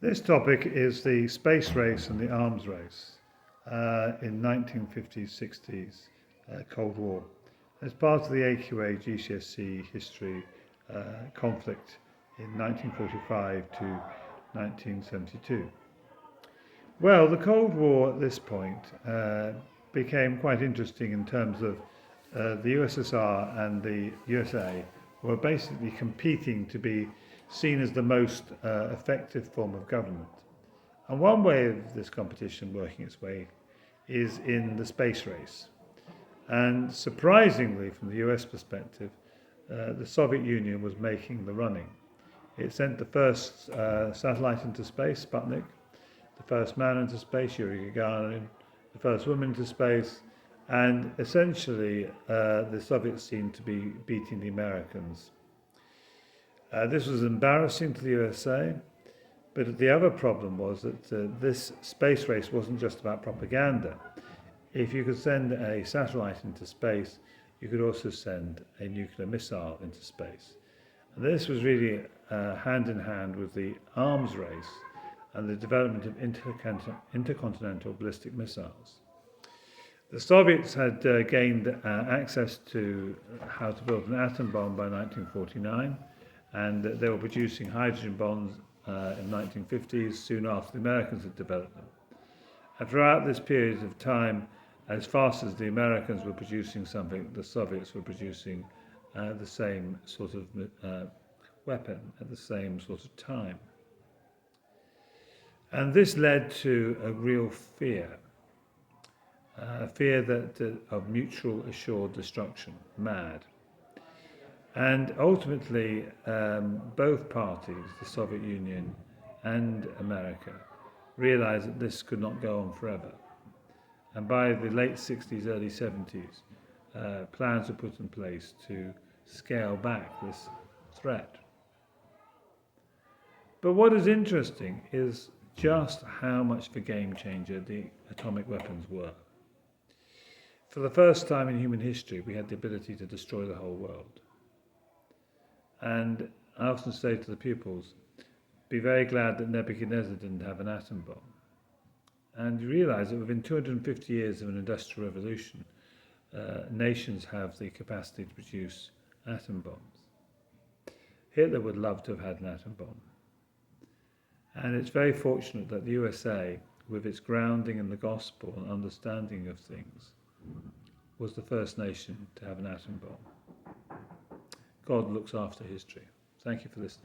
This topic is the space race and the arms race in 1950s, 60s Cold War. As part of the AQA GCSE history conflict in 1945 to 1972. Well, the Cold War at this point became quite interesting in terms of the USSR and the USA were basically competing to be seen as the most effective form of government. And one way of this competition working its way is in the space race. And surprisingly, from the US perspective, the Soviet Union was making the running. It sent the first satellite into space, Sputnik, the first man into space, Yuri Gagarin, the first woman into space, and essentially the Soviets seemed to be beating the Americans. This was embarrassing to the USA, but the other problem was that this space race wasn't just about propaganda. If you could send a satellite into space, you could also send a nuclear missile into space. And this was really hand in hand with the arms race and the development of intercontinental ballistic missiles. The Soviets had gained access to how to build an atom bomb by 1949, and they were producing hydrogen bombs in the 1950s, soon after the Americans had developed them. And throughout this period of time, as fast as the Americans were producing something, the Soviets were producing the same sort of weapon at the same sort of time. And this led to a real fear, a fear that of mutual assured destruction, MAD. And ultimately, both parties, the Soviet Union and America, realized that this could not go on forever. And by the late 60s, early 70s, plans were put in place to scale back this threat. But what is interesting is just how much of a game changer the atomic weapons were. For the first time in human history, we had the ability to destroy the whole world. And I often say to the pupils, be very glad that Nebuchadnezzar didn't have an atom bomb. And you realize that within 250 years of an industrial revolution, nations have the capacity to produce atom bombs. Hitler would love to have had an atom bomb. And it's very fortunate that the USA, with its grounding in the gospel and understanding of things, was the first nation to have an atom bomb. God looks after history. Thank you for listening.